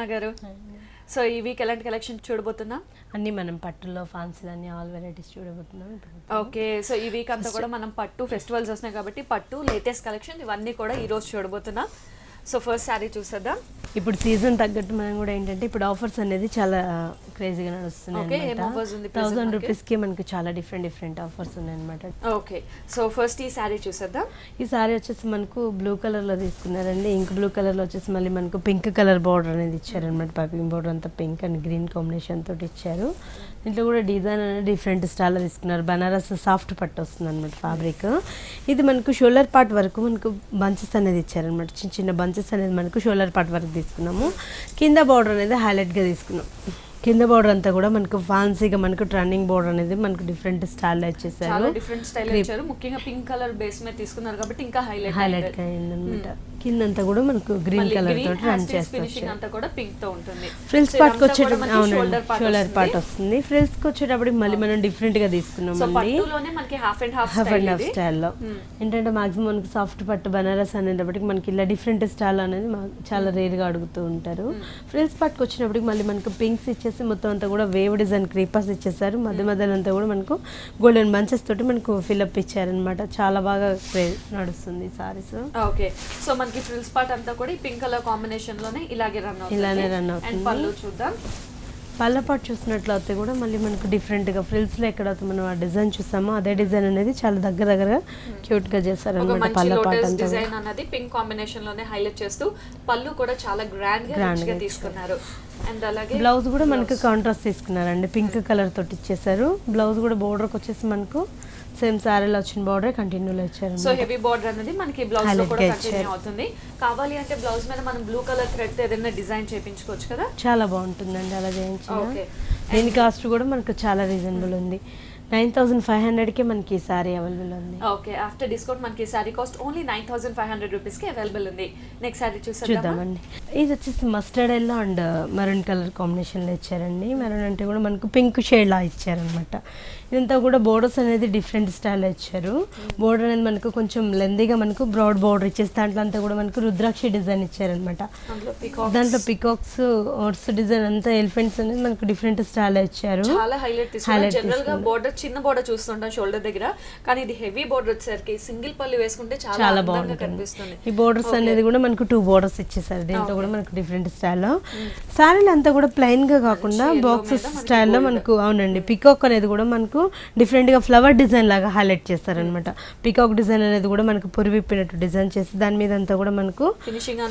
Nagar. So ఈ week ఎలాంటి collection చూడబోతున్నాం? అన్ని మనం పట్టులో ఫ్యాన్సీలు అన్ని ఆల్ వెరైటీస్ చూడబోతున్నాం. ఓకే, సో ఈ వీక్ అంతా కూడా మనం పట్టు ఫెస్టివల్స్ వస్తున్నాయి కాబట్టి పట్టు లేటెస్ట్ కలెక్షన్ ఇవన్నీ కూడా ఈ రోజు చూడబోతున్నాం. సో ఫస్ట్ శారీ చూసేద్దాం. ఇప్పుడు సీజన్ తగ్గట్టు మనం కూడా ఏంటంటే ఇప్పుడు ఆఫర్స్ అనేది చాలా క్రేజీగా నడుస్తున్నాయి. 1000 రూపీస్కి మనకి చాలా డిఫరెంట్ ఆఫర్స్ ఉన్నాయి అనమాట. ఓకే, సో ఫస్ట్ ఈ శారీ చూసేద్దాం. ఈ శారీ వచ్చేసి మనకు బ్లూ కలర్లో తీసుకున్నారండి. ఇంక్ బ్లూ కలర్లో వచ్చేసి మళ్ళీ మనకు పింక్ కలర్ బార్డర్ అనేది ఇచ్చారనమాట. పైపింగ్ బార్డర్ అంతా పింక్ అండ్ గ్రీన్ కాంబినేషన్ తోటి ఇచ్చారు. దీంట్లో కూడా డిజైన్ అనేది డిఫరెంట్ స్టైల్లో తీసుకున్నారు. బనారస్ సాఫ్ట్ పట్టు వస్తుంది అనమాట ఫ్యాబ్రిక్. ఇది మనకు షోల్డర్ పార్ట్ వరకు మనకు బంచెస్ అనేది ఇచ్చారనమాట. చిన్న చిన్న బంచెస్ అనేది మనకు షోల్డర్ పార్ట్ వరకు తీసుకున్నాము. కింద బార్డర్ అనేది హైలైట్గా తీసుకున్నాం. కింద బార్డర్ అంతా కూడా మనకు ఫ్యాన్సీగా మనకు ట్రెండింగ్ బార్డర్ అనేది మనకు డిఫరెంట్ స్టైల్లో ఇచ్చేసారు. చాలా డిఫరెంట్ స్టైల్ ఇచ్చారు. ముఖ్యంగా పింక్ కలర్ బేస్ మీద తీసుకున్నారు కాబట్టి ఇంకా హైలైట్ గా అయిందన్నమాట. కిందంతా కూడా మనకు గ్రీన్ కలర్ తోటి రన్ ఫినిషింగ్ అంతా కూడా పింక్ తో ఉంటుంది. ఫ్రిల్స్ పార్ట్ వచ్చేటప్పుడు షోల్డర్ పార్ట్ వస్తుంది. ఫ్రిల్స్ కి వచ్చేటప్పుడు మళ్ళీ మనం డిఫరెంట్ గా తీసుకున్నాం. పట్టులోనే మనకి హాఫ్ అండ్ హాఫ్ స్టైల్లో ఏంటంటే మాక్సిమం మనకి సాఫ్ట్ పట్టు బనారస్ అనేటప్పటికి మనకి ఇలా డిఫరెంట్ స్టైల్ అనేది చాలా రేర్ గా అడుగుతూ ఉంటారు. ఫ్రిల్స్ పార్ట్ వచ్చినప్పటికి మళ్ళీ మనకు పింక్స్ ఇచ్చేసి మొత్తం అంతా కూడా వేవ్ డిజైన్ క్రీపర్స్ ఇచ్చేసారు. మధ్యలో అంతా కూడా మనకు గోల్డెన్ బంచెస్ తోటి మనకు ఫిల్అప్ ఇచ్చారనమాట. చాలా బాగా నడుస్తుంది సారీస్. ఓకే, సో మనకి ఫ్రిల్స్ పార్ట్ అంతా కూడా ఈ పింక్ కలర్ కాంబినేషన్ లోనే ఇలానే రన్ అవుతుంది. అండ్ పళ్ళు చూద్దాం. పళ్ళ పాటు చూసినట్లయితే కూడా మళ్ళీ మనకు డిఫరెంట్గా ఫ్రిల్స్లో ఎక్కడైతే మనం ఆ డిజైన్ చూసామో అదే డిజైన్ అనేది చాలా దగ్గరగా క్యూట్గా చేస్తారు అనమాట. పళ్ళ పాటు అంతా డిజైన్ అనేది పింక్ కాంబినేషన్ లోనే హైలైట్ చేస్తూ పళ్ళు కూడా చాలా గ్రాండ్ గా తీసుకున్నారు. అండ్ అలాగే బ్లౌజ్ కూడా మనకు కాంట్రాస్ట్ తీసుకున్నారండి. పింక్ కలర్ తోటి ఇచ్చేసారు. బ్లౌజ్ కూడా బోర్డర్కి వచ్చేసి మనకు సేమ్ సారీలో వచ్చిన బార్డర్ కంటిన్యూలో ఇచ్చారు. సో హెవీ బార్డర్ అనేది మనకి బ్లౌజ్ లో కూడా కంటిన్యూ అవుతుంది. కావాలి అంటే బ్లౌజ్ మీద మనం బ్లూ కలర్ థ్రెడ్ తో ఏదైనా డిజైన్ చేయించుకోవచ్చు కదా. చాలా బాగుంటుందండి అలా చేయించిన. దీని కాస్ట్ కూడా మనకు చాలా రీజనబుల్ ఉంది. 9500కి మనకి ఈ సారీ అవైలబుల్ ఉంది. ఓకే, ఆఫ్టర్ డిస్కౌంట్ మనకి ఈ సారీ కాస్ట్ ఓన్లీ 9500 రూపీస్ కి అవైలబుల్ ఉంది. నెక్స్ట్ సారీ చూద్దామండి. ఇది వచ్చేసి mustard yellow and maroon colour combination లో ఇచ్చారండి. మెరూన్ అంటే కూడా మనకు పింక్ షేడ్ లా ఇచ్చారనమాట. ఇదంతా కూడా బోర్డర్స్ అనేది డిఫరెంట్ స్టైల్లో ఇచ్చారు. బోర్డర్ అనేది మనకు కొంచెం లెందీగా మనకు బ్రాడ్ బోర్డర్ ఇచ్చేసి దాంట్లో అంతా కూడా మనకు రుద్రాక్షి డిజైన్ ఇచ్చారనమాట. దాంట్లో పికాక్స్ ఓట్స్ డిజైన్ అంతా ఎలిఫెంట్స్ అనేది మనకు డిఫరెంట్ స్టైల్లో ఇచ్చారు. చాలా హైలైట్ జనరల్ గా బోర్డర్ చిన్న బోర్డర్ చూస్తుంటాం షోల్డర్ దగ్గర, కానీ ఇది హెవీ బోర్డర్ వచ్చేసరికి సింగిల్ పళ్ళు వేసుకుంటే చాలా బాగుంటుంది కనిపిస్తుంది. ఈ బోర్డర్స్ అనేది కూడా మనకు 2 బోర్డర్స్ ఇచ్చేసారు. దీంట్లో కూడా మనకు డిఫరెంట్ స్టైల్లో సారీలు అంతా కూడా ప్లెయిన్ గా కాకుండా బాక్సెస్ స్టైల్లో మనకు అవునండి పికాక్ అనేది కూడా మనకు డిఫరెంట్ గా ఫ్లవర్ డిజైన్ లాగా హైలైట్ చేస్తారనమాట. పికాక్ డిజైన్ అనేది కూడా మనకు పురివిప్పినట్టు డిజైన్ చేసి దాని మీద అంతా కూడా మనకు ఫినిషింగ్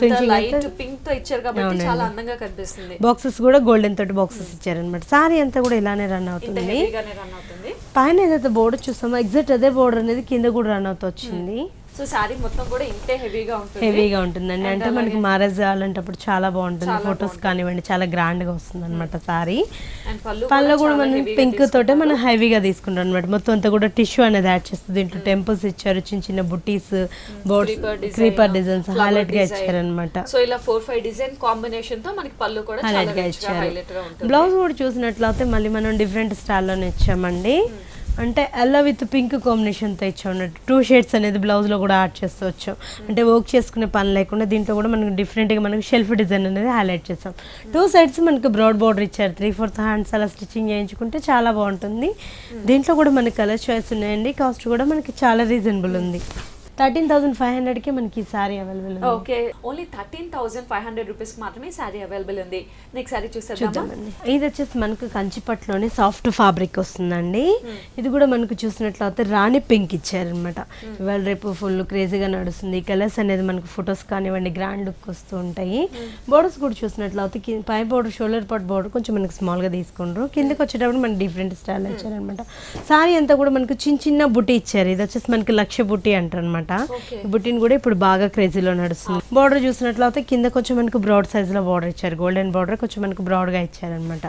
పింక్ తో ఇచ్చారు కాబట్టి చాలా అందంగా కనిపిస్తుంది. బాక్సెస్ కూడా గోల్డెన్ తోటి బాక్సెస్ ఇచ్చారనమాట. సారీ అంతా కూడా ఇలానే రన్ అవుతుంది. పైన ఏదైతే బోర్డర్ చూస్తామో ఎగ్జాక్ట్ అదే బోర్డర్ అనేది కింద కూడా రన్ అవుతూ వచ్చింది. సో సారీ మొత్తం కూడా ఇంతే హెవీగా ఉంటుందండి. అంటే మనకి మ్యారేజ్ అలాంటప్పుడు చాలా బాగుంటుంది. ఫొటోస్ కానివ్వండి చాలా గ్రాండ్ గా వస్తుంది అనమాట సారీ. పళ్ళు కూడా మనం పింక్ తోటే మనం హెవీగా తీసుకుంటాం అనమాట. మొత్తం అంతా కూడా టిష్యూ అనేది యాడ్ చేస్తుంది. దీంట్లో టెంపుల్స్ ఇచ్చారు, చిన్న చిన్న బుటీస్, క్రీపర్ డిజైన్స్ హైలైట్ గా ఇచ్చారు అనమాట. సో ఇలా 4-5 డిజైన్ కాంబినేషన్ తో మనకి పళ్ళు కూడా హైలైట్ గా ఇచ్చారు. బ్లౌజ్ కూడా చూసినట్లయితే మళ్ళీ మనం డిఫరెంట్ స్టైల్లోనే ఇచ్చామండి. అంటే ఎల్లో విత్ పింక్ కాంబినేషన్తో ఇచ్చాం అన్నట్టు 2 షేడ్స్ అనేది బ్లౌజ్లో కూడా యాడ్ చేస్తూ వచ్చాం. అంటే వర్క్ చేసుకునే పని లేకుండా దీంట్లో కూడా మనకు డిఫరెంట్గా మనకు షెల్ఫ్ డిజైన్ అనేది హైలైట్ చేస్తాం. 2 సైడ్స్ మనకు బ్రాడ్ బార్డర్ ఇచ్చారు. 3/4 హ్యాండ్స్ అలా స్టిచ్చింగ్ చేయించుకుంటే చాలా బాగుంటుంది. దీంట్లో కూడా మనకి కలర్ చాయిస్ ఉన్నాయండి. కాస్ట్ కూడా మనకి చాలా రీజనబుల్ ఉంది. 13,500కి మనకి ఈ సారీ అవైలబుల్ ఉంది. ఓకే, ఓన్లీ 13,500 రూపీస్ మాత్రమే సారీ అవైలబుల్ ఉంది. నెక్స్ట్ సారీ చూద్దామండి. ఇది వచ్చేసి మనకు కంచిపట్టులోనే సాఫ్ట్ ఫ్యాబ్రిక్ వస్తుందండి. ఇది కూడా మనకు చూసినట్లయితే రాణి పింక్ ఇచ్చారనమాట. ఇవాళ రేపు ఫుల్ క్రేజీగా నడుస్తుంది. ఈ కలర్స్ అనేది మనకు ఫొటోస్ కానివ్వండి గ్రాండ్ లుక్ వస్తూ ఉంటాయి. బోర్డర్స్ కూడా చూసినట్లయితే పై బోర్డర్ షోల్డర్ పార్ట్ బోర్డర్ కొంచెం మనకి స్మాల్ గా తీసుకుంటారు. కిందకి వచ్చేటప్పుడు మనకి డిఫరెంట్ స్టైల్ ఇచ్చారనమాట. సారీ అంతా కూడా మనకు చిన్న చిన్న బుట్టి ఇచ్చారు. ఇది వచ్చేసి మనకి లక్ష బుట్టి అంటారు అనమాట. బుట్టిని కూడా ఇప్పుడు బాగా క్రేజీలో నడుస్తుంది. బార్డర్ చూసినట్లయితే కింద కొంచెం మనకు బ్రాడ్ సైజ్ లో బార్డర్ ఇచ్చారు. గోల్డెన్ బార్డర్ కొంచెం మనకు బ్రాడ్ గా ఇచ్చారనమాట.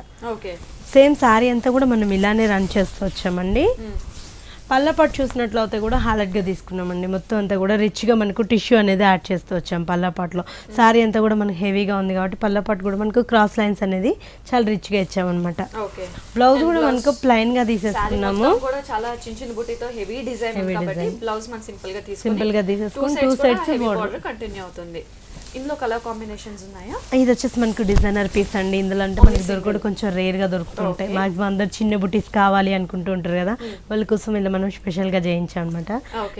సేమ్ సారీ అంతా కూడా మనం ఇలానే రన్ చేస్తూ వచ్చామండి. పళ్ళ పాటు చూసినట్లయితే కూడా హైలైట్ గా తీసుకున్నామండి. మొత్తం అంతా కూడా రిచ్ గా మనకు టిష్యూ అనేది యాడ్ చేస్తూ వచ్చాం. పళ్ళ పాటులో సారీ అంతా కూడా మనకు హెవీగా ఉంది కాబట్టి పళ్ళ పాటు కూడా మనకు క్రాస్ లైన్స్ అనేది చాలా రిచ్ గా ఇచ్చామన్నమాట. బ్లౌజ్ కూడా మనకు ప్లెయిన్ గా తీసేసుకున్నాము. సింపుల్ గా తీసేసుకుని 2 సైడ్స్ బోర్డర్ కంటిన్యూ అవుతుంది. ఇందులో కలర్ కాంబినేషన్స్ ఉన్నాయా? ఇది వచ్చేసి మనకు డిజైనర్ పీస్ అండి. ఇందులో అంటే మనకి దొరకడం కొంచెం రేర్ గా దొరుకుతుంటాయి. మాక్సిమం అందరు చిన్న బుటీస్ కావాలి అనుకుంటూ ఉంటారు కదా, వాళ్ళ కోసం ఇలా మనం స్పెషల్ గా చేయించాం అనమాట.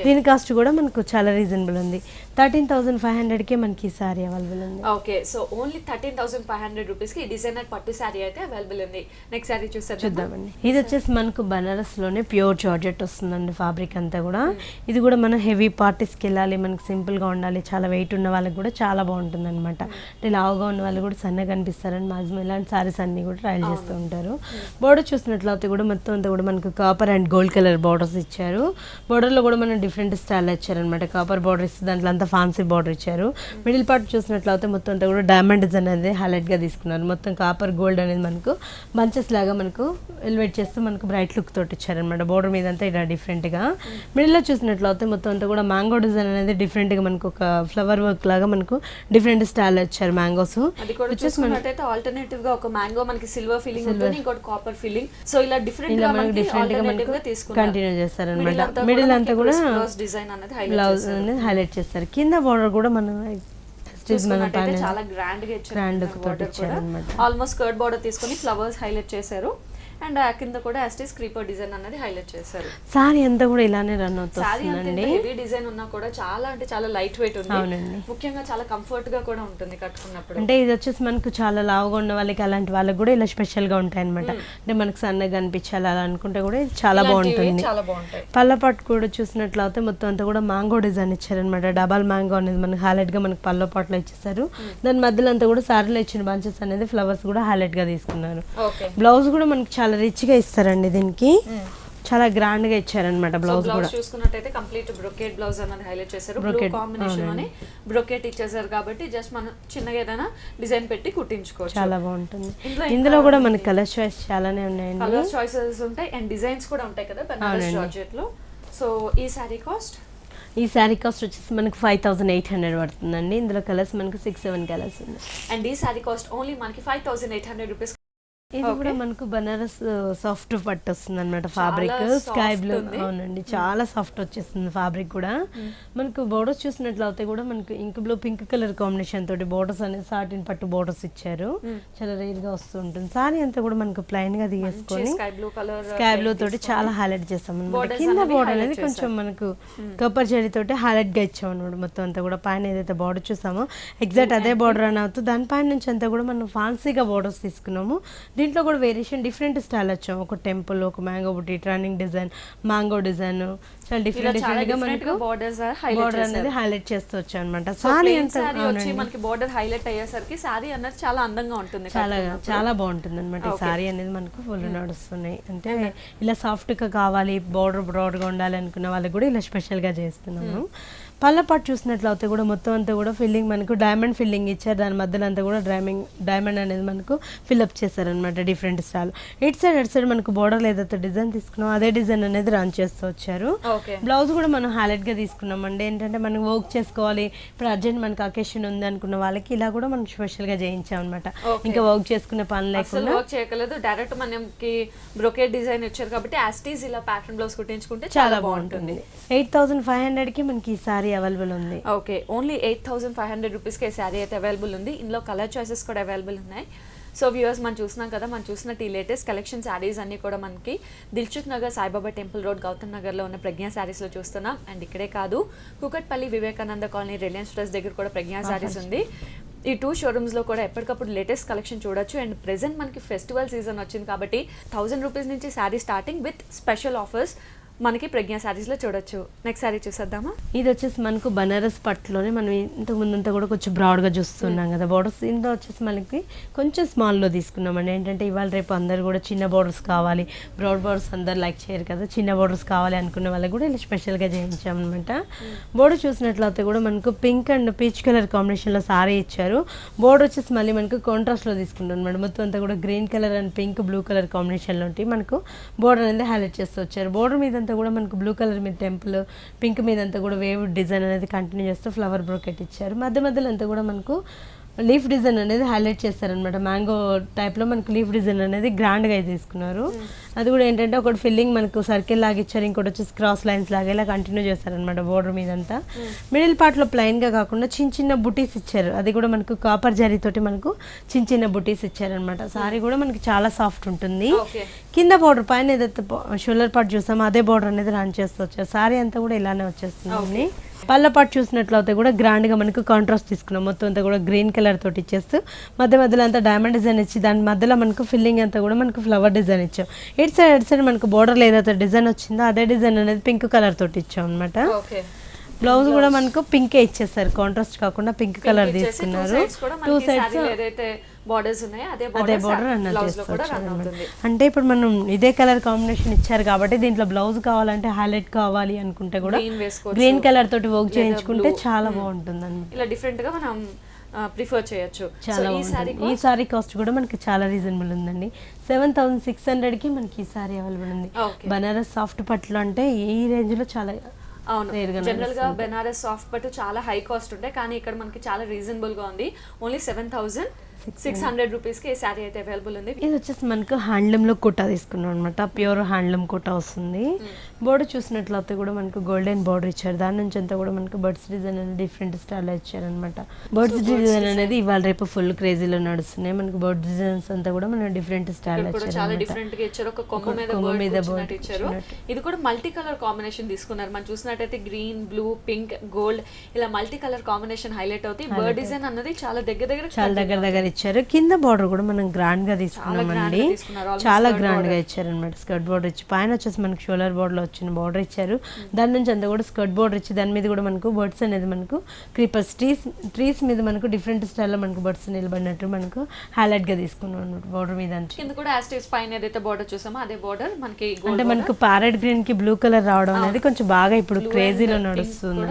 దీని కాస్ట్ కూడా మనకు చాలా రీజనబుల్ ఉంది. 13,500 కి మనకి సారీ అవైలబుల్ ఉంది. ఓకే, సో ఓన్లీ 13,500 రూపీస్ కి డిజైనర్ పట్టు సారీ అయితే అవైలబుల్ ఉంది. నెక్స్ట్ సారీ చూద్దామండి. ఇది వచ్చేసి మనకు బనారస్ లోనే ప్యూర్ జార్జెట్ వస్తుందండి. ఫ్యాబ్రిక్ అంతా కూడా ఇది కూడా మనం హెవీ పార్టీస్కి వెళ్ళాలి, మనకి సింపుల్ గా ఉండాలి, చాలా వెయిట్ ఉన్న వాళ్ళకి కూడా చాలా బాగుంటుంది అనమాట. అంటే లావుగా ఉన్న వాళ్ళు కూడా సన్నగా కనిపిస్తారని మాక్సిమం ఇలాంటి సారీస్ అన్ని కూడా ట్రయల్ చేస్తూ ఉంటారు. బోర్డర్ చూసినట్లయితే కూడా మొత్తం అంతా కూడా మనకు copper and gold colour borders ఇచ్చారు. బోర్డర్ లో కూడా మనం డిఫరెంట్ స్టైల్ ఇచ్చారనమాట. కాపర్ బోర్డర్ ఇస్తే దాంట్లో అంతా ఫ్యాన్సీ బోర్డర్ ఇచ్చారు. మిడిల్ పార్ట్ చూసినట్లయితే మొత్తం అంతా కూడా డైమండ్ డిజైన్ అనేది హైలైట్ గా తీసుకున్నారు. మొత్తం కాపర్ గోల్డ్ అనేది మనకు బంచెస్ లాగా మనకు ఎలివేట్ చేస్తూ మనకు బ్రైట్ లుక్ తోటి ఇచ్చారనమాట. బోర్డర్ మీద అంతా ఇలా డిఫరెంట్ గా. మిడిల్ లో చూసినట్లయితే మొత్తం అంతా కూడా మ్యాంగో డిజైన్ అనేది డిఫరెంట్ గా మనకు ఒక ఫ్లవర్ వర్క్ లాగా మనకు డిఫరెంట్ స్టైల్ ఇచ్చారు. మ్యాంగోస్ అది కూడా చూసుకున్నట్టయితే ఆల్టర్నేటివ్ గా ఒక మ్యాంగో మనకి సిల్వర్ ఫీలింగ్ ఉంటుంది, ఇంకోటి కాపర్ ఫీలింగ్. సో ఇలా డిఫరెంట్ గా మనకి ఆల్టర్నేటివ్ గా తీసుకున్నారు. కంటిన్యూ చేస్తారన్నమాట. మిడిల్ అంతా కూడా డిజైన్ అనేది హైలైట్ చేస్తారు. కింద బోర్డర్ కూడా మనం చాలా గ్రాండ్ గా ఇచ్చారు. ఆల్మోస్ట్ స్కర్ట్ బోర్డర్ తీసుకొని ఫ్లవర్స్ హైలైట్ చేశారు. అండ్ కింద కూడా యాస్టిస్ క్రీపర్ డిజైన్ అనేది హైలైట్ చేశారు. సారీ అంతా కూడా ఇలానే రన్ అవుతుంది. హెవీ డిజైన్ ఉన్నా కూడా చాలా అంటే చాలా లైట్ వెయిట్ ఉంది. ముఖ్యంగా చాలా కంఫర్ట్ గా కూడా ఉంటుంది కట్టుకున్నప్పుడు. అంటే ఇది వచ్చేసి మనకు చాలా లావుగా ఉన్న వాళ్ళకి అలాంటి వాళ్ళకి కూడా ఇలా స్పెషల్ గా ఉంటాయి అనమాట. అంటే మనకు సన్నగా కనిపించాలి అలా అనుకుంటే కూడా చాలా బాగుంటుంది. పళ్ళపాటు కూడా చూసినట్లయితే మొత్తం అంతా కూడా మ్యాంగో డిజైన్ ఇచ్చారనమాట. డబల్ మ్యాంగో అనేది మనకి హైలైట్ గా మనకి పళ్ళపాట్లో ఇచ్చేసారు. దాని మధ్యలో అంతా కూడా సారీలో ఇచ్చిన బంచెస్ అనేది ఫ్లవర్స్ కూడా హైలైట్ గా తీసుకున్నారు. బ్లౌజ్ కూడా మనకి చాలా రిచ్ గా ఇస్తారండి. దీనికి చాలా గ్రాండ్ గా ఇచ్చారన్నమాట. బ్లౌజ్ కూడా చూసుకున్నట్టయితే కంప్లీట్ బ్రోకెట్ బ్లౌజ్ అనేది హైలైట్ చేశారు. బ్లూ కాంబినేషన్ లోనే బ్రోకెట్ ఇచ్చేసారు కాబట్టి జస్ట్ మనం చిన్నగా ఏదైనా డిజైన్ పెట్టి కుట్టించుకోవచ్చు. చాలా బాగుంటుంది. ఇందులో కూడా మనకి కలర్ చాయిస్ చాలానే ఉన్నాయండి. కలర్ చాయిసెస్ ఉంటాయి అండ్ డిజైన్స్ కూడా ఉంటాయి కదా బనారస్ జార్జెట్ లో. సో ఈ సారీ కాస్ట్ వచ్చేసి మనకి 5,800 పడుతుందండి. ఇందులో కలర్స్ మనకి 6-7 కలర్స్ ఉన్నాయి. అండ్ ఈ సారీ కాస్ట్ ఓన్లీ మనకి 5,800 రూపీస్. ఇది కూడా మనకు బనారస్ సాఫ్ట్ పట్టు వస్తుంది అనమాట. Fabric sky blue. అవునండి, చాలా సాఫ్ట్ వచ్చేస్తుంది ఫ్యాబ్రిక్ కూడా. మనకు బోర్డర్స్ చూసినట్లయితే కూడా మనకు ink blue pink colour combination తోటి బోర్డర్స్ అనేది సాటిన్ పట్టు బోర్డర్స్ ఇచ్చారు. చాలా రేర్ గా వస్తూ ఉంటుంది. సారీ అంతా కూడా మనకు ప్లైన్ గా తీసేసుకొని స్కై బ్లూ తోటి చాలా హైలైట్ చేస్తాం అనమాట. కింద బోర్డర్ అనేది కొంచెం మనకు కప్పర్ జరీ తోటి హైలైట్ గా ఇచ్చాం అనమాట. మొత్తం అంతా కూడా పైన ఏదైతే బోర్డర్ చూసామో ఎగ్జాక్ట్ అదే బోర్డర్ అని అవుతుంది. దానిపైన నుంచి అంతా కూడా మనం ఫ్యాన్సీగా బోర్డర్స్ తీసుకున్నాము. దీంట్లో కూడా వేరియేషన్ డిఫరెంట్ స్టైల్ వచ్చాము. ఒక టెంపుల్, ఒక మ్యాంగో బుట్టి, టర్నింగ్ డిజైన్, మ్యాంగో డిజైన్, చాలా డిఫరెంట్ గా మనకు బోర్డర్ అనేది హైలైట్ చేస్తూ వచ్చాం అనమాట. సారీ మనకి బోర్డర్ హైలైట్ అయ్యేసరికి సారీ అనేది చాలా అందంగా ఉంటుంది. చాలా బాగుంటుంది అనమాట. ఈ సారీ అనేది మనకు ఫుల్ నడుస్తున్నాయి. అంటే ఇలా సాఫ్ట్ గా కావాలి, బోర్డర్ బ్రాడ్ గా ఉండాలి అనుకున్న వాళ్ళకి కూడా ఇలా స్పెషల్ గా చేస్తున్నాము. పళ్ళపాటు చూసినట్లయితే కూడా మొత్తం అంతా కూడా ఫిల్లింగ్ మనకు డైమండ్ ఫిల్లింగ్ ఇచ్చారు. దాని మధ్యలో అంతా కూడా డైమండ్ అనేది మనకు ఫిల్అప్ చేశారనమాట. Different style. ఇటు సైడ్ అటు సైడ్ మనకు బోర్డర్ ఏదైతే డిజైన్ తీసుకున్నాం అదే డిజైన్ అనేది రన్ చేస్తూ వచ్చారు. బ్లౌజ్ కూడా మనం హైలైట్ గా తీసుకున్నాం అండి. ఏంటంటే మనం వర్క్ చేసుకోవాలి, ఇప్పుడు అర్జెంట్ మనకు అకేషన్ ఉంది అనుకున్న వాళ్ళకి ఇలా కూడా మనం స్పెషల్ గా చేయించాం అనమాట. ఇంకా వర్క్ చేసుకునే పని లేకుండా వర్క్ చేయలేదు, డైరెక్ట్ మనకి బ్రోకెట్ డిజైన్ ఇచ్చారు కాబట్టి యాస్టీస్ ఇలా ప్యాటర్న్ బ్లౌజ్ కుట్టించుకుంటే చాలా బాగుంటుంది. 8,500 కి మనకి ఈ సారీ అవైలబుల్ ఉంది. ఓకే, ఓన్లీ 8,500 రూపీస్ కి సారీ అయితే అవైలబుల్ ఉంది. ఇందులో కలర్ చాయిసెస్ కూడా అవైలబుల్ ఉన్నాయి. సో వ్యూవర్స్ మనం చూస్తున్నాం కదా, మనం చూసినట్టు ఈ లేటెస్ట్ కలెక్షన్ శారీస్ అన్ని కూడా మనకి దిల్సుఖ్ నగర్ సాయిబాబా టెంపుల్ రోడ్ గౌతమ్ నగర్లో ఉన్న ప్రజ్ఞా శారీస్లో చూస్తున్నాం. అండ్ ఇక్కడే కాదు, Kukatpally Vivekananda colony Reliance trust దగ్గర కూడా ప్రజ్ఞా శారీస్ ఉంది. ఈ 2 షోరూమ్స్లో కూడా ఎప్పటికప్పుడు లేటెస్ట్ కలెక్షన్ చూడొచ్చు. అండ్ ప్రెసెంట్ మనకి ఫెస్టివల్ సీజన్ వచ్చింది కాబట్టి 1000 రూపీస్ నుంచి sari starting with special offers మనకి ప్రజ్ఞా శారీస్ లో చూడొచ్చు. నెక్స్ట్ శారీ చూసేద్దామా. ఇది వచ్చేసి మనకు బనారస్ పట్టులోనే మనం ఇంతకు ముందంతా కూడా కొంచెం బ్రాడ్ గా చూస్తున్నాం కదా బోర్డర్స్. ఇందులో వచ్చేసి మనకి కొంచెం స్మాల్ లో తీసుకున్నామండి. ఏంటంటే ఇవాళ రేపు అందరు కూడా చిన్న బోర్డర్స్ కావాలి, బ్రాడ్ బోర్డర్స్ అందరు లైక్ చేయరు కదా, చిన్న బోర్డర్స్ కావాలి అనుకున్న వాళ్ళకి కూడా ఇలా స్పెషల్ గా చేయించాం అనమాట. బోర్డర్ చూసినట్లయితే కూడా మనకు pink and peach colour combination లో సారీ ఇచ్చారు. బోర్డర్ వచ్చేసి మళ్ళీ మనకు కాంట్రాస్ట్ లో తీసుకుంటాం అనమాట. మొత్తం అంతా కూడా green colour and pink blue colour combination లో మనకు బోర్డర్ అనేది హైలైట్ చేస్తూ వచ్చారు. బోర్డర్ మీద అంతా కూడా మనకు బ్లూ కలర్ మీద టెంపుల్, పింక్ మీద అంతా కూడా వేవ్ డిజైన్ అనేది కంటిన్యూ చేస్తూ ఫ్లవర్ బ్రోకెట్ ఇచ్చారు. మధ్య మధ్యలో అంతా కూడా మనకు లీఫ్ డిజైన్ అనేది హైలైట్ చేస్తారనమాట. మ్యాంగో టైప్లో మనకు లీఫ్ డిజైన్ అనేది గ్రాండ్గా తీసుకున్నారు. అది కూడా ఏంటంటే ఒకటి ఫిల్లింగ్ మనకు సర్కిల్ లాగా ఇచ్చారు, ఇంకోటి వచ్చేసి క్రాస్ లైన్స్ లాగా ఇలా కంటిన్యూ చేస్తారనమాట బోర్డర్ మీద అంతా. మిడిల్ పార్ట్లో ప్లెయిన్గా కాకుండా చిన్న చిన్న బుటీస్ ఇచ్చారు, అది కూడా మనకు కాపర్ జరీతోటి మనకు చిన్న చిన్న బుటీస్ ఇచ్చారనమాట. సారీ కూడా మనకి చాలా సాఫ్ట్ ఉంటుంది. కింద బోర్డర్ పైన ఏదైతే షోల్డర్ పార్ట్ చూసామో అదే బోర్డర్ అనేది రన్ చేస్తూ వచ్చారు. సారీ అంతా కూడా ఇలానే వచ్చేస్తుంది. పళ్ళ పాటు చూసినట్లయితే కూడా గ్రాండ్గా మనకు కాంట్రాస్ట్ తీసుకున్నాం. మొత్తం అంతా కూడా గ్రీన్ కలర్ తోటి ఇచ్చేస్తూ మధ్య మధ్యలో అంతా డైమండ్ డిజైన్ ఇచ్చి దాని మధ్యలో మనకు ఫిల్లింగ్ అంతా కూడా మనకు ఫ్లవర్ డిజైన్ ఇచ్చాం. ఇటు సైడ్ మనకు బోర్డర్ ఏదైతే డిజైన్ వచ్చిందో అదే డిజైన్ అనేది పింక్ కలర్ తోటి ఇచ్చాం అనమాట. బ్లౌజ్ కూడా మనకు పింకే ఇచ్చేస్తారు, కాంట్రాస్ట్ కాకుండా పింక్ కలర్ తీసుకున్నారు. టూ సైడ్స్ బోర్డర్స్ ఉన్నాయి, అదే బోర్డర్ అంటే ఇప్పుడు మనం ఇదే కలర్ కాంబినేషన్ ఇచ్చారు కాబట్టి దీంట్లో బ్లౌజ్ కావాలంటే హైలైట్ కావాలి అనుకుంటే కూడా గ్రీన్ కలర్ తోటి వర్క్ చేయించుకుంటే చాలా బాగుంటుంది అన్నమాట. ఇలా డిఫరెంట్ గా మనం ప్రిఫర్ చేయొచ్చు. చాలా ఈ సారీ కాస్ట్ కూడా మనకి చాలా రీజనబుల్ ఉందండి. 7600 కి మనకి ఈ సారీ అవైలబుల్ ఉంది. బనారస్ సాఫ్ట్ పట్లు అంటే ఈ రేంజ్ లో చాలా అవును. జనరల్ గా బెనారస్ సాఫ్ట్ పట్టు చాలా హై కాస్ట్ ఉంటాయి, కానీ ఇక్కడ మనకి చాలా రీజనబుల్ గా ఉంది. ఓన్లీ 7600 రూపీస్ కి ఈ సారీ అయితే అవైలబుల్ ఉంది. ఇది వచ్చేసి మనకు హ్యాండ్లూమ్ లో కోటా తీసుకున్నాం అనమాట. ప్యూర్ హ్యాండ్లూమ్ కోటా వస్తుంది. బోర్డర్ చూసినట్లయితే కూడా మనకు గోల్డెన్ బోర్డర్ ఇచ్చారు, దాని నుంచి అంతా కూడా మనకు బర్డ్స్ డిజైన్ అనేది డిఫరెంట్ స్టైల్ ఇచ్చారు అనమాట. బర్డ్స్ డిజైన్ అనేది ఇవాళ రేపు ఫుల్ క్రేజీలో నడుస్తున్నాయి. మనకు బర్డ్ డిజైన్స్ అంతా కూడా మనం డిఫరెంట్ స్టైల్ చాలా డిఫరెంట్ గా ఇచ్చారు. ఒక కొమ్మ మీద బర్డ్ ఇచ్చారు. ఇది కూడా మల్టీ కలర్ కాంబినేషన్ తీసుకున్నారు. మనం చూసినట్టయితే గ్రీన్, బ్లూ, పింక్, గోల్డ్ ఇలా మల్టీ కలర్ కాంబినేషన్ హైలైట్ అవుతుంది. బర్డ్ డిజైన్ అన్నది చాలా దగ్గర ఇచ్చారు. కింద బార్డర్ కూడా మనం గ్రాండ్ గా తీసుకున్నామండి, చాలా గ్రాండ్ గా ఇచ్చారు అనమాట. స్కర్ట్ బార్డర్ ఇచ్చి పైన వచ్చేసి మనకు షోల్డర్ బార్డర్ లో వచ్చిన బార్డర్ ఇచ్చారు. దాని నుంచి అంతా కూడా స్కర్ట్ బార్డర్ ఇచ్చి దాని మీద కూడా మనకు బర్డ్స్ అనేది మనకు క్రీపర్స్ ట్రీస్ మీద మనకు డిఫరెంట్ స్టైల్లో మనకు బర్డ్స్ నిలబడినట్టు మనకు హైలైట్ గా తీసుకున్నాం అనమాట. బార్డర్ మీద కింద కూడా యాస్టిక్స్ పైన ఏదైతే బార్డర్ చూసామో అదే బార్డర్ మనకి అంటే మనకు ప్యారెట్ గ్రీన్ కి బ్లూ కలర్ రావడం అనేది కొంచెం బాగా ఇప్పుడు క్రేజీలో నడుస్తుంది,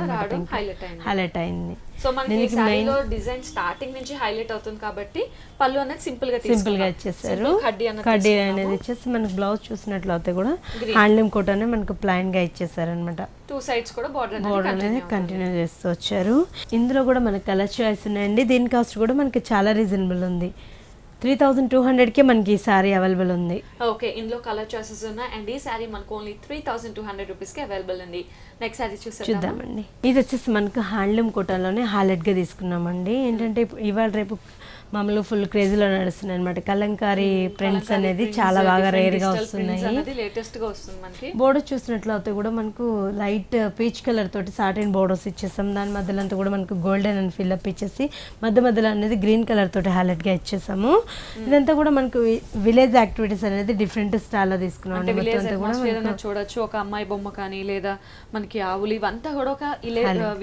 హైలైట్ అయింది. సో మనకి సారీలో డిజైన్ స్టార్టింగ్ నుంచి హైలైట్ అవుతుంది కాబట్టి పళ్ళు అనేది సింపుల్ గా ఇచ్చేసారు. కడ్డీ అనేది ఇచ్చేసి మనకి బ్లౌజ్ చూసినట్లయితే కూడా హ్యాండ్లూమ్ కోట్ అనేది మనకు ప్లైన్ గా ఇచ్చేసారు అనమాట. టూ సైడ్స్ కూడా బోర్డర్ అనేది కంటిన్యూ చేస్తూ వచ్చారు. ఇందులో కూడా మనకి కలర్ చాయిస్ ఉన్నాయండి. దీని కాస్ట్ కూడా మనకి చాలా రీజనబుల్ ఉంది. 3200 కి మనకి ఈ సారీ అవైలబుల్ ఉంది. ఓకే, ఇందులో కలర్ చాయిసెస్ ఉన్నాయి అండ్ ఈ సారీ మనకు ఓన్లీ 3200 రూపీస్ కి అవైలబుల్ ఉంది. నెక్స్ట్ సారీ చూద్దామండి. ఇది వచ్చేసి మనకు హ్యాండ్లూమ్ కోటాలోనే హైలైట్ గా తీసుకున్నామండి. ఏంటంటే ఇవాళ రేపు మామూలు ఫుల్ క్రేజీలో నడుస్తున్నాయి అనమాట. కలంకారీ ప్రింట్స్ అనేది చాలా బాగా రేర్ గా వస్తున్నాయి. బోర్డర్ చూసినట్లయితే కూడా మనకు లైట్ పీచ్ కలర్ తోటి సాటిన్ బోర్డర్స్ ఇచ్చేసాం. దాని మధ్యలో అంతా కూడా మనకు గోల్డెన్ అండ్ ఫిల్అప్ ఇచ్చేసి మధ్యలో అనేది గ్రీన్ కలర్ తోటి హైలైట్ గా ఇచ్చేసాము. ఇదంతా కూడా మనకు విలేజ్ యాక్టివిటీస్ అనేది డిఫరెంట్ స్టైల్ లో తీసుకున్నాం. చూడొచ్చు ఒక అమ్మాయి బొమ్మ కానీ లేదా మనకి ఆవులు ఇవంతా కూడా ఒక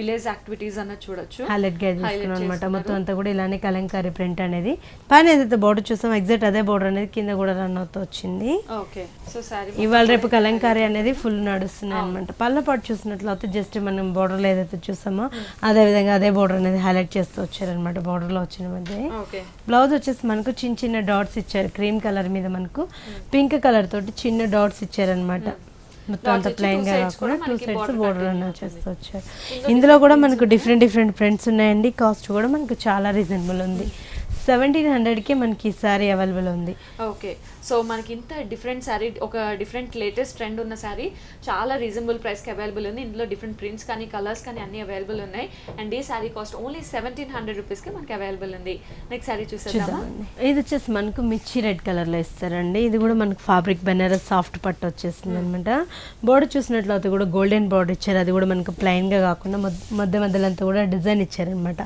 విలేజ్ యాక్టివిటీస్ అన్నది చూడొచ్చు. హైలైట్ గా తీసుకున్నాం అనమాట. మొత్తం అంతా కూడా ఇలానే కలంకారీ ప్రింట్ అనేది పైన ఏదైతే బోర్డర్ చూసాం ఎగ్జాక్ట్ అదే బోర్డర్ అనేది కింద కూడా రన్ అవుతూ వచ్చింది. ఇవాళ రేపు కలంకారీ అనేది ఫుల్ నడుస్తున్నాయి అనమాట. పళ్ళ పాటు చూసినట్లయితే జస్ట్ మనం బోర్డర్ లో ఏదైతే చూసామో అదే విధంగా అదే బోర్డర్ అనేది హైలైట్ చేస్తూ వచ్చారనమాట. బోర్డర్ లో వచ్చిన మధ్య బ్లౌజ్ వచ్చేసి మనకు చిన్న చిన్న డాట్స్ ఇచ్చారు. క్రీమ్ కలర్ మీద మనకు పింక్ కలర్ తోటి చిన్న డాట్స్ ఇచ్చారనమాట. మొత్తం అంత ప్లెయిన్ గా కాకుండా టూ సైడ్స్ బోర్డర్ అన్న చేస్తూ వచ్చారు. ఇందులో కూడా మనకు డిఫరెంట్ ప్రింట్స్ ఉన్నాయండి. కాస్ట్ కూడా మనకు చాలా రీజనబుల్ ఉంది. 1700 కి మనకి ఈ సారీ అవైలబుల్ ఉంది. ఓకే, సో మనకి ఇంత డిఫరెంట్ సారీ, ఒక డిఫరెంట్ లేటెస్ట్ ట్రెండ్ ఉన్న సారీ చాలా రీజనబుల్ ప్రైస్కి అవైలబుల్ ఉంది. ఇందులో డిఫరెంట్ ప్రింట్స్ కానీ కలర్స్ కానీ అన్ని అవైలబుల్ ఉన్నాయి అండ్ ఈ సారీ కాస్ట్ ఓన్లీ 1700 రూపీస్కి మనకి అవైలబుల్ ఉంది. నెక్స్ట్ సారీ చూసేద్దామా. ఇది వచ్చేసి మనకు మిర్చి రెడ్ కలర్లో ఇస్తారండి. ఇది కూడా మనకు ఫ్యాబ్రిక్ బెనారస్ సాఫ్ట్ పట్టు వచ్చేస్తుంది అనమాట. బోర్డర్ చూసినట్లయితే కూడా గోల్డెన్ బోర్డర్ ఇచ్చారు. అది కూడా మనకు ప్లెయిన్గా కాకుండా మధ్యలో అంతా కూడా డిజైన్ ఇచ్చారనమాట.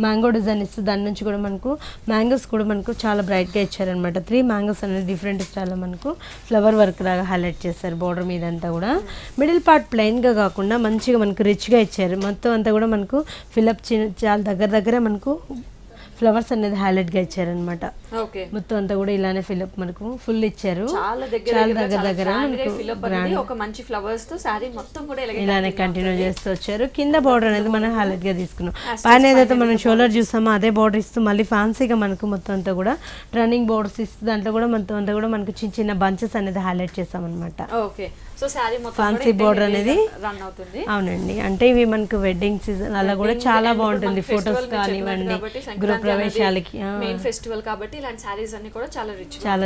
మ్యాంగో డిజైన్ ఇస్తే దాని నుంచి కూడా మనకు మ్యాంగోస్ కూడా మనకు చాలా బ్రైట్గా ఇచ్చారనమాట. 3 మ్యాంగోస్ అనేది డిఫరెంట్ స్టైల్లో మనకు ఫ్లవర్ వర్క్ లాగా హైలైట్ చేస్తారు బోర్డర్ మీద అంతా కూడా. మిడిల్ పార్ట్ ప్లెయిన్గా కాకుండా మంచిగా మనకు రిచ్గా ఇచ్చారు. మొత్తం అంతా కూడా మనకు ఫిలప్ చాలా దగ్గర మనకు ఫ్లవర్స్ అనేది హైలైట్ గా ఇచ్చారనమాట. మొత్తం అంతా కూడా ఇలానే ఫిలప్ మనకు ఫుల్ ఇచ్చారు. చాలా దగ్గర ఒక మంచి ఫ్లవర్స్ తో సారీ మొత్తం కూడా ఇలానే కంటిన్యూ చేస్తూ వచ్చారు. కింద బార్డర్ అనేది మనం హైలైట్ గా తీసుకున్నాం. పైన ఏదైతే మనం షోల్డర్ చూసామో అదే బార్డర్ ఇస్తూ మళ్ళీ ఫ్యాన్సీగా మనకు మొత్తం అంతా కూడా రన్నింగ్ బోర్డర్స్ ఇస్తూ దాంట్లో కూడా మొత్తం అంతా కూడా మనకు చిన్న బంచెస్ అనేది హైలైట్ చేసాం అనమాట. ఫ్యాన్సీ బోర్డర్ అనేది రన్ అవుతుంది. అవునండి, అంటే ఇవి మనకు వెడ్డింగ్ సీజన్ అలా కూడా చాలా బాగుంటుంది. ఫొటోస్ కానివ్వండి, గ్రూప్ ప్రవేశాలకి మెయిన్ ఫెస్టివల్ కాబట్టి ఇలాంటి సారీస్ అన్ని కూడా చాలా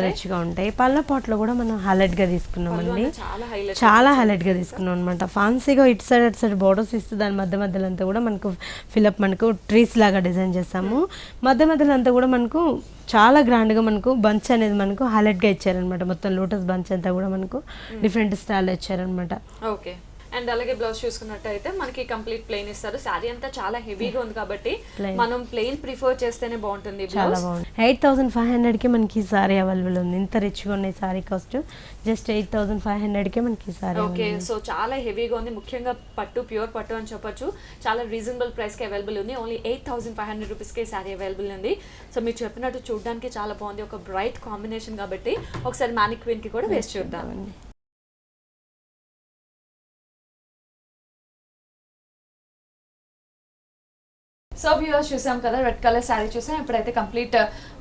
రిచ్ గా ఉంటాయి. పళ్ళ పాటలో కూడా మనం హైలైట్ గా తీసుకున్నామండి, చాలా చాలా హైలైట్ గా తీసుకున్నాం అనమాట. ఫ్యాన్సీగా ఇటు సైడ్ అటు సైడ్ బోర్డర్స్ ఇస్తూ దాని మధ్యలో అంతా కూడా మనకు ఫిలప్ మనకు ట్రీస్ లాగా డిజైన్ చేస్తాము. మధ్యలో అంతా కూడా మనకు చాలా గ్రాండ్గా మనకు బంచ్ అనేది మనకు హైలైట్గా ఇచ్చారనమాట. మొత్తం లోటస్ బంచ్ అంతా కూడా మనకు డిఫరెంట్ స్టైల్లో ఇచ్చారనమాట. ఓకే. అండ్ అలాగే బ్లౌజ్ చూసుకున్నట్టయితే మనకి కంప్లీట్ ప్లెయిన్ ఇస్తారు. శారీ అంతా చాలా హెవీగా ఉంది కాబట్టి మనం ప్లెయిన్ ప్రిఫర్ చేస్తేనే బాగుంటుంది. చాలా బాగుంది. 8500కి మనకి ఈ సారీ అవైలబుల్ ఉంది. ఇంత రిచ్గా ఉన్నాయి సారీ కాస్ట్ జస్ట్ 8500కే మనకి ఈ సారీ. ఓకే. సో చాలా హెవీగా ఉంది, ముఖ్యంగా పట్టు ప్యూర్ పట్టు అని చెప్పొచ్చు. చాలా రీజనబుల్ ప్రైస్కి అవైలబుల్ ఉంది. ఓన్లీ 8500 రూపీస్కి సారీ అవైలబుల్ ఉంది. సో మీరు చెప్పినట్టు చూడడానికి చాలా బాగుంది, ఒక బ్రైట్ కాంబినేషన్ కాబట్టి ఒకసారి మ్యానిక్విన్కి కూడా వేస్ట్ చూద్దాం. సో వ్యూవర్స్ చూసాం కదా, రెడ్ కలర్ శారీ చూసాం. ఇప్పుడైతే కంప్లీట్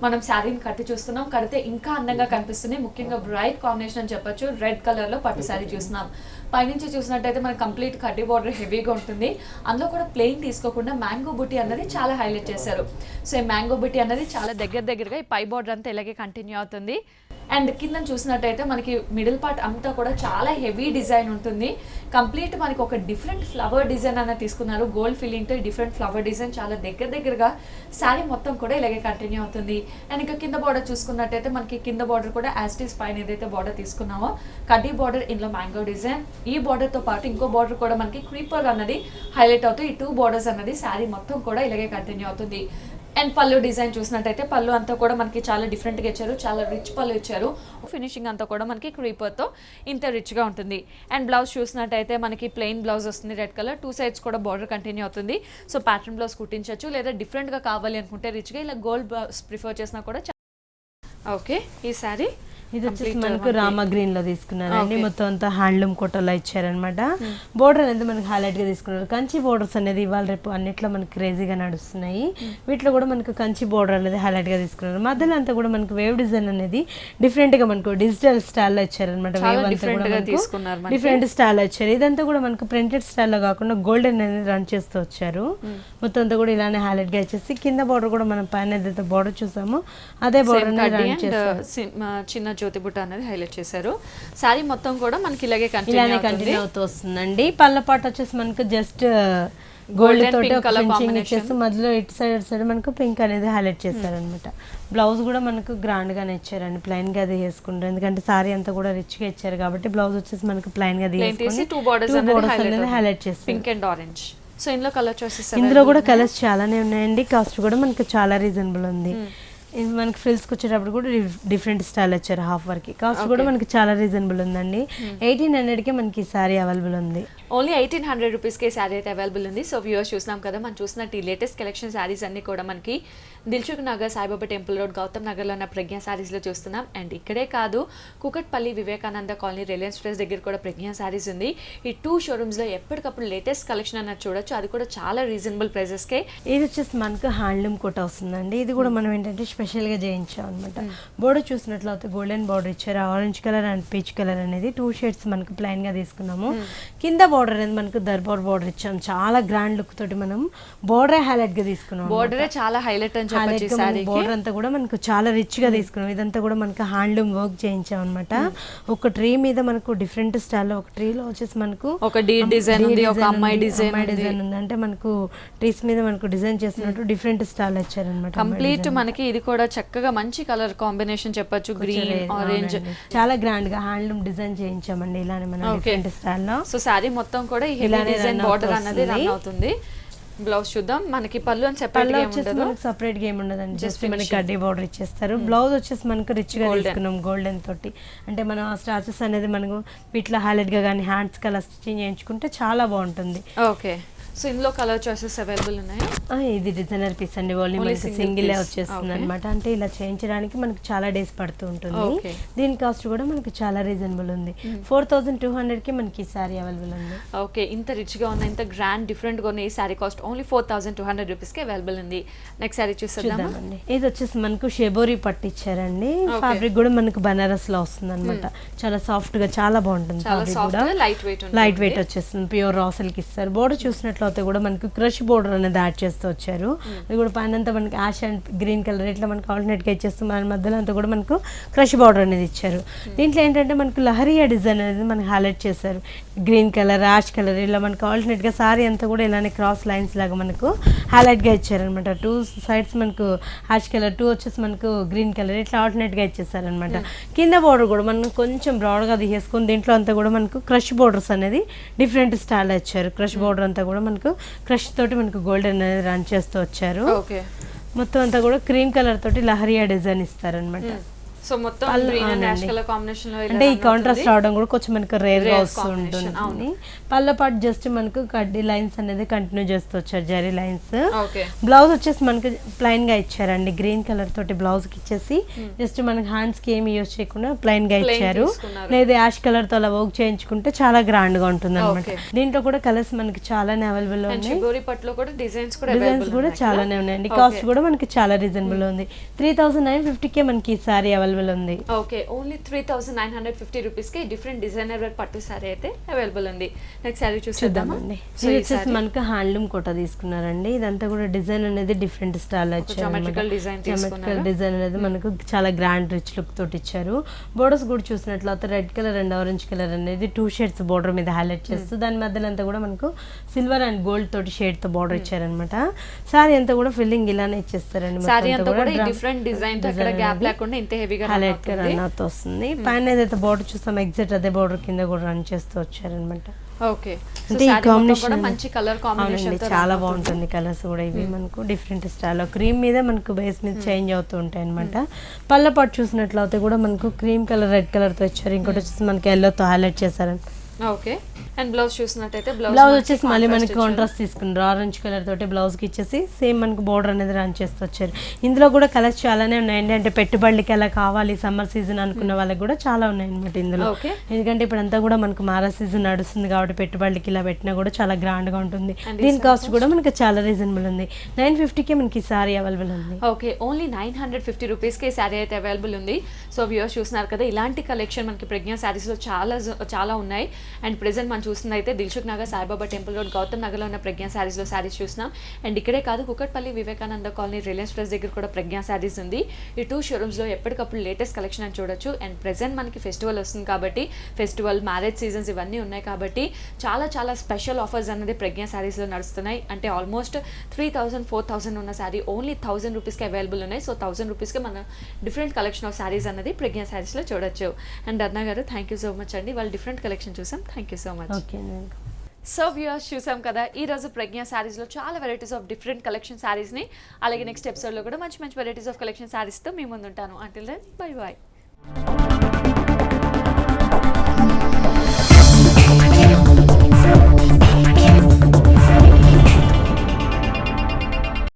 మనం శారీని కట్టి చూస్తున్నాం. కడితే ఇంకా అందంగా కనిపిస్తుంది, ముఖ్యంగా బ్రైట్ కాంబినేషన్ అని చెప్పొచ్చు. రెడ్ కలర్ లో పట్టు శారీ చూస్తున్నాం. పైనుంచి చూసినట్టయితే మనకి కంప్లీట్ కడ్డీ బార్డర్ హెవీగా ఉంటుంది. అందులో కూడా ప్లెయిన్ తీసుకోకుండా మ్యాంగో బుట్టి అన్నది చాలా హైలైట్ చేశారు. సో ఈ మ్యాంగో బుట్టి అన్నది చాలా దగ్గరగా ఈ పై బార్డర్ అంతా ఇలాగే కంటిన్యూ అవుతుంది. అండ్ కింద చూసినట్టయితే మనకి మిడిల్ పార్ట్ అంతా కూడా చాలా హెవీ డిజైన్ ఉంటుంది. కంప్లీట్ మనకి ఒక డిఫరెంట్ ఫ్లవర్ డిజైన్ అన్న తీసుకున్నారు, గోల్డ్ ఫిల్లింగ్ తో డిఫరెంట్ ఫ్లవర్ డిజైన్ చాలా దగ్గరగా శారీ మొత్తం కూడా ఇలాగే కంటిన్యూ అవుతుంది. అండ్ ఇంకా కింద బార్డర్ చూసుకున్నట్టయితే మనకి కింద బార్డర్ కూడా యాస్టీస్ పైన ఏదైతే బార్డర్ తీసుకున్నామో కడ్డీ బార్డర్, ఇందులో మ్యాంగో డిజైన్. ఈ బార్డర్ తో పాటు ఇంకో బార్డర్ కూడా మనకి క్రీపర్ అన్నది హైలైట్ అవుతుంది. ఈ 2 బార్డర్స్ అన్నది శారీ మొత్తం కూడా ఇలాగే కంటిన్యూ అవుతుంది. అండ్ పళ్ళు డిజైన్ చూసినట్టయితే పళ్ళు అంతా కూడా మనకి చాలా డిఫరెంట్గా ఇచ్చారు, చాలా రిచ్ పళ్ళు ఇచ్చారు. ఫినిషింగ్ అంతా కూడా మనకి క్రీపర్తో ఇంత రిచ్గా ఉంటుంది. అండ్ బ్లౌజ్ చూసినట్టయితే మనకి ప్లెయిన్ బ్లౌజ్ వస్తుంది, రెడ్ కలర్. 2 సైడ్స్ కూడా బార్డర్ కంటిన్యూ అవుతుంది. సో ప్యాటర్న్ బ్లౌజ్ కుట్టించవచ్చు, లేదా డిఫరెంట్గా కావాలి అనుకుంటే రిచ్గా ఇలా గోల్డ్ బ్లౌజ్ ప్రిఫర్ చేసినా కూడా. ఓకే. ఈ శారీ ఇది వచ్చేసి మనకు రామా గ్రీన్ లో తీసుకున్నారండి. మొత్తం అంతా హ్యాండ్లూమ్ కోటలో ఇచ్చారనమాట. బోర్డర్ అనేది మనకి హైలైట్ గా తీసుకున్నారు. కంచి బోర్డర్స్ అనేది ఇవాళ రేపు అన్నిట్లో మనకి క్రేజీగా నడుస్తున్నాయి. వీటిలో కూడా మనకు కంచి బోర్డర్ అనేది హైలైట్ గా తీసుకున్నారు. మధ్యలో అంతా కూడా మనకు వేవ్ డిజైన్ అనేది డిఫరెంట్ గా మనకు డిజిటల్ స్టైల్లో ఇచ్చారనమాట. వేవ్ అంతా కూడా డిఫరెంట్ స్టైల్లో ఇచ్చారు. ఇదంతా కూడా మనకు ప్రింటెడ్ స్టైల్లో కాకుండా గోల్డెన్ అనేది రన్ చేస్తూ వచ్చారు. మొత్తం అంతా కూడా ఇలానే హైలైట్ గా ఇచ్చేసి కింద బోర్డర్ కూడా మనం పైన ఏదైతే బోర్డర్ చూసామో అదే బోర్డర్ రన్ చేస్తారు. చిన్న జ్యోతి బుట్ట అనేది హైలైట్ చేశారు. శారీ మొత్తం కూడా మనకి ఇలాగే కంటిన్యూ అవుతూ వస్తుందండి. పళ్ళ పాట వచ్చేసి మనకు జస్ట్ గోల్డ్ తోటి ఫినిషింగ్ ఇచ్చేసి మధ్యలో ఇటు సైడ్ మనకు పింక్ అనేది హైలైట్ చేశారనమాట. బ్లౌజ్ కూడా మనకు గ్రాండ్ గానే ఇచ్చారండి, ప్లెయిన్ గా అది వేసుకుంటారు. ఎందుకంటే సారీ అంతా కూడా రిచ్ గా ఇచ్చారు కాబట్టి బ్లౌజ్ వచ్చేసి మనకు ప్లెయిన్ గా తీసుకొని 2 బోర్డర్స్ అనేది హైలైట్ చేస్తారు, పింక్ అండ్ ఆరెంజ్. సో ఇందులో కలర్ చాయిసెస్ ఇందులో కూడా కలర్స్ చాలానే ఉన్నాయండి. కాస్ట్ కూడా మనకు చాలా రీజనబుల్ ఉంది. మనకి ఫ్రిల్స్కి వచ్చేటప్పుడు కూడా డిఫరెంట్ స్టైల్ వచ్చారు హాఫ్ వర్క్. కాస్ట్ కూడా మనకి చాలా రీజనబుల్ ఉందండి. 1800కే మనకి ఈ సారీ అవైలబుల్ ఉంది. ఓన్లీ 1800 రూపీస్కే శారీ అయితే అవైలబుల్ ఉంది. సో వ్యూవర్స్ చూసినాం కదా, మనం చూసినట్టు ఈ లేటెస్ట్ కలెక్షన్ శారీస్ అన్ని కూడా మనకి దిల్సుఖ్ నగర్, సాయిబాబా టెంపుల్ రోడ్, గౌతమ్ నగర్లో ఉన్న ప్రజ్ఞా శారీస్లో చూస్తున్నాం. అండ్ ఇక్కడే కాదు, Kukatpally Vivekananda colony Reliance fresh దగ్గర కూడా ప్రజ్ఞా శారీస్ ఉంది. ఈ 2 షోరూమ్స్లో ఎప్పటికప్పుడు లేటెస్ట్ కలెక్షన్ అన్నది చూడొచ్చు, అది కూడా చాలా రీజనబుల్ ప్రైజెస్కే. ఇది వచ్చేసి మనకు హ్యాండ్లూమ్ కోట వస్తుందండి. ఇది కూడా మనం ఏంటంటే స్పెషల్గా చేయించాం అనమాట. బోర్డర్ చూసినట్లయితే గోల్డెన్ బార్డర్ ఇచ్చారు. Orange colour and peach colour అనేది 2 షేడ్స్ మనకు ప్లెయిన్ గా తీసుకున్నాము. కింద బార్డర్ అనేది మనకు దర్బార్ బార్డర్ ఇచ్చాం. చాలా గ్రాండ్ లుక్ తోటి మనం బోర్డర్ హైలైట్ గా తీసుకున్నాం. బోర్డర్ చాలా హైలైట్ అని చెప్పొచ్చు. బోర్డర్ అంతా కూడా మనకు చాలా రిచ్ గా తీసుకున్నాం. ఇదంతా కూడా మనకు హ్యాండ్లూమ్ వర్క్ చేయించాం అనమాట. ఒక ట్రీ మీద మనకు డిఫరెంట్ స్టైల్లో, ఒక ట్రీలో వచ్చేసి మనకు ఒక డిజైన్ ఉంది, ఒక అమ్మాయి డిజైన్ ఉంది. అంటే మనకు ట్రీస్ మీద మనకు డిజైన్ చేసినట్టు డిఫరెంట్ స్టైల్ ఇచ్చారనమాట. కంప్లీట్ మనకి ఇది కూడా చక్కగా మంచి కలర్ కాంబినేషన్ చెప్పొచ్చు, గ్రీన్ ఆరెంజ్. చాలా గ్రాండ్ గా హ్యాండ్లూమ్ డిజైన్ చేయించామండి ఇలానే మనం డిఫరెంట్ స్టైల్లో. సో సారీ మొత్తం కూడా ఈ హెవీ డిజైన్ బార్డర్ అనేది రన్ అవుతుంది. బ్లౌజ్ చూద్దాం. మనకి పళ్ళు అని సెపరేట్ గా ఏమి ఉండదండి, జస్ట్ మనకి కడ్డీ బార్డర్ ఇచ్చేస్తారు. బ్లౌజ్ వచ్చేసి మనకు రిచ్ గా తీసుకున్నాం గోల్డెన్ తోటి. అంటే మనం ఆ స్టాచెస్ అనేది మనకు వీటిలో హైలైట్ గా కానీ హ్యాండ్స్ కలర్ స్టిచింగ్ చేయించుకుంటే చాలా బాగుంటుంది. ఓకే. సో ఇందులో కలర్ చాయిసెస్ అవైలబుల్ ఉన్నాయి. ఇది డిజైనర్ పీస్ అండి, ఓన్లీ మనకి సింగిల్ వచ్చేస్తుంది అనమాట. అంటే ఇలా చేయించడానికి మనకి చాలా డేస్ పడుతూ ఉంటుంది. దీని కాస్ట్ కూడా మనకి చాలా రీజనబుల్ ఉంది. 4200కి మనకి ఈ సారీ అవైలబుల్ ఉంది. ఓకే. ఇంత రిచ్ గా ఉన్న, ఇంత గ్రాండ్ డిఫరెంట్ గా ఉన్న ఈ సారీ కాస్ట్ ఓన్లీ 4200 రూపీస్ కి అవైలబుల్ ఉంది. నెక్స్ట్ సారీ చూద్దామండి. ఇది వచ్చేసి మనకు షెబోరి పట్టు ఇచ్చారండి. ఫ్యాబ్రిక్ కూడా మనకు బనారస్ లో వస్తుంది అనమాట. చాలా సాఫ్ట్ గా చాలా బాగుంటుంది. లైట్ వెయిట్ వచ్చేస్తుంది. ప్యూర్ రా సిల్క్ ఇస్తారు. బోర్డర్ చూసినట్లు అయితే కూడా మనకు క్రష్ బోర్డర్ అనేది యాడ్ చేస్తూ వచ్చారు. అది కూడా పైన అంతా మనకి యాష్ అండ్ గ్రీన్ కలర్ ఇట్లా మనకు ఆల్టర్నేట్గా ఇచ్చేస్తూ మన మధ్యలో అంతా కూడా మనకు క్రష్ బోర్డర్ అనేది ఇచ్చారు. దీంట్లో ఏంటంటే మనకు లహరియా డిజైన్ అనేది మనకి హైలైట్ చేశారు. గ్రీన్ కలర్, యాష్ కలర్ ఇలా మనకు ఆల్టర్నేట్గా సారీ అంతా కూడా ఇలానే క్రాస్ లైన్స్ లాగా మనకు హైలైట్గా ఇచ్చారనమాట. 2 సైడ్స్ మనకు యాష్ కలర్, 2 వచ్చేసి మనకు గ్రీన్ కలర్ ఇట్లా ఆల్టర్నేట్గా ఇచ్చేసారనమాట. కింద బోర్డర్ కూడా మనం కొంచెం బ్రాడ్గా తీసేసుకొని దీంట్లో అంతా కూడా మనకు క్రష్ బోర్డర్స్ అనేది డిఫరెంట్ స్టైల్ ఇచ్చారు. క్రష్ బోర్డర్ అంతా కూడా మనకు క్రష్ తోటి మనకు గోల్డెన్ అనేది రన్ చేస్తూ వచ్చారు. మొత్తం అంతా కూడా క్రీమ్ కలర్ తోటి లహరియా డిజైన్ ఇస్తారనమాట. సో మొత్తం green and ash colour combination లో అంటే ఈ కాంట్రాస్ట్ రావడం కూడా కొంచెం మనకు రేర్ గా వస్తుంటుంది. పళ్ళ పాటు జస్ట్ మనకు కడ్డీ లైన్స్ అనేది కంటిన్యూ చేస్తూ వచ్చారు, జరీ లైన్స్. బ్లౌజ్ వచ్చేసి మనకి ప్లైన్ గా ఇచ్చారండి. గ్రీన్ కలర్ తోటి బ్లౌజ్ కి ఇచ్చేసి జస్ట్ మనకి హ్యాండ్స్ కి ఏమి యూజ్ చేయకుండా ప్లైన్ గా ఇచ్చారు. లేదా యాష్ కలర్ తో అలా వర్క్ చేయించుకుంటే చాలా గ్రాండ్ గా ఉంటుంది అనమాట. దీంట్లో కూడా కలర్స్ మనకి చాలానే అవైలబుల్ ఉన్నాయి. డిజైన్స్ కూడా చాలానే ఉన్నాయండి. కాస్ట్ కూడా మనకి చాలా రీజనబుల్ ఉంది. 3950 కే మనకి ఈ సారీ అవైలబుల్ ఉంది. ఓకే, ఓన్లీ 3950 రూపీస్ కి డిఫరెంట్ డిజైనర్ వేర్ పట్టు సారీ అయితే అవైలబుల్ ఉంది. నెక్స్ట్ సారీ చూద్దామండి. ఇది వచ్చేసి మనకి హ్యాండ్లూమ్ కోట తీసుకున్నారండి. ఇదంతా కూడా డిజైన్ అనేది డిఫరెంట్ స్టైల్ వచ్చారు. జామెట్రికల్ డిజైన్ అనేది మనకు చాలా గ్రాండ్ రిచ్ లుక్ తోటి ఇచ్చారు. బోర్డర్స్ కూడా చూసినట్లయితే red colour and orange colour అనేది 2 షేడ్స్ బోర్డర్ మీద హైలైట్ చేస్తూ దాని మధ్యలో అంతా కూడా మనకు సిల్వర్ అండ్ గోల్డ్ తోటి షేడ్ తో బోర్డర్ ఇచ్చారనమాట. సారీ అంతా కూడా ఫిల్లింగ్ ఇలానే ఇచ్చేస్తారండి. సారీ అంతా కూడా డిఫరెంట్ డిజైన్ తో ఎక్కడ గ్యాప్ లేకుండా ఇంత హెవీగా హైలైట్ గా రన్ అవుతూ వస్తుంది. పైన ఏదైతే బోర్డర్ చూస్తాం ఎగ్జాక్ట్ అదే బోర్డర్ కింద కూడా రన్ చేస్తూ వచ్చారనమాట. ఓకే, అంటే ఈ కాంబినేషన్ మంచి కలర్ కాంబినేషన్ చాలా బాగుంటుంది. కలర్స్ కూడా ఇవి మనకు డిఫరెంట్ స్టైల్ క్రీమ్ మీద మనకు బేస్ మీద చేంజ్ అవుతూ ఉంటాయి అనమాట. పళ్ళ పాటు చూసినట్లయితే కూడా మనకు క్రీమ్ కలర్, రెడ్ కలర్ తో ఇచ్చారు. ఇంకోటి వచ్చేసి మనకి ఎల్లో తో హైలైట్ చేశారంట. ఓకే, అండ్ బ్లౌజ్ చూసినట్టయితే బ్లౌజ్ వచ్చేసి మళ్ళీ మనకి కాంట్రాస్ట్ తీసుకున్నారు. ఆరెంజ్ కలర్ తోటి బ్లౌజ్ కి ఇచ్చేసి సేమ్ మనకు బోర్డర్ అనేది రన్ చేస్తూ వచ్చారు. ఇందులో కూడా కలర్స్ చాలానే ఉన్నాయండి. అంటే పెట్టుబడికి అలా కావాలి సమ్మర్ సీజన్ అనుకున్న వాళ్ళకి కూడా చాలా ఉన్నాయి అనమాట ఇందులో. ఎందుకంటే ఇప్పుడు అంతా కూడా మనకు మారా సీజన్ నడుస్తుంది కాబట్టి పెట్టుబడికి ఇలా పెట్టినా కూడా చాలా గ్రాండ్ గా ఉంటుంది. దీని కాస్ట్ కూడా మనకి చాలా రీజనబుల్ ఉంది. 950 కి మనకి సారీ అవైలబుల్ ఉంది. ఓకే, ఓన్లీ 950 రూపీస్ కి సారీ అయితే అవైలబుల్ ఉంది. సో వ్యూవర్స్ చూస్తున్నారు కదా, ఇలాంటి కలెక్షన్ మనకి ప్రజ్ఞా సారీస్ లో చాలా ఉన్నాయి. అండ్ ప్రెసెంట్ మనం చూస్తుంది అయితే దిల్సుఖ్ నగర్ సాయిబాబా టెంపుల్ రోడ్ గౌతమ్ నగర్లో ఉన్న ప్రజ్ఞా శారీస్ లో శారీస్ చూస్తున్నాం. అండ్ ఇక్కడే కాదు, Kukatpally Vivekananda colony Reliance press దగ్గర కూడా ప్రజ్ఞా శారీస్ ఉంది. ఈ 2 షోరూమ్స్ లో ఎప్పటికప్పుడు లేటెస్ట్ కలెక్షన్ అని చూడొచ్చు. అండ్ ప్రెసెంట్ మనకి ఫెస్టివల్ వస్తుంది కాబట్టి, ఫెస్టివల్, మ్యారేజ్ సీజన్స్ ఇవన్నీ ఉన్నాయి కాబట్టి చాలా చాలా స్పెషల్ ఆఫర్స్ అనేది ప్రజ్ఞా శారీస్ లో నడుస్తున్నాయి. అంటే ఆల్మోస్ట్ 3000, 4000 ఉన్న శారీ ఓన్లీ 1000 రూపీస్కి అవైలబుల్ ఉన్నాయి. సో 1000 రూపీస్కి మన డిఫరెంట్ కలెక్షన్ ఆఫ్ శారీస్ అనేది ప్రజ్ఞా శారీస్ లో చూడొచ్చు. అండ్ అర్ణ గారు, థ్యాంక్ యూ సో మచ్ అండి. వాళ్ళు డిఫరెంట్ కలెక్షన్ చూసాం. Thank you so much. So viewers చూసాం కదా, ఈ రోజు ప్రజ్ఞా శారీస్ లో చాలా varieties of different collection saris ని, అలాగే నెక్స్ట్ ఎపిసోడ్ లో కూడా మంచి మంచి వెరైటీస్ ఆఫ్ కలెక్షన్ శారీస్ తో మీ ముందు ఉంటాను. Until then bye by.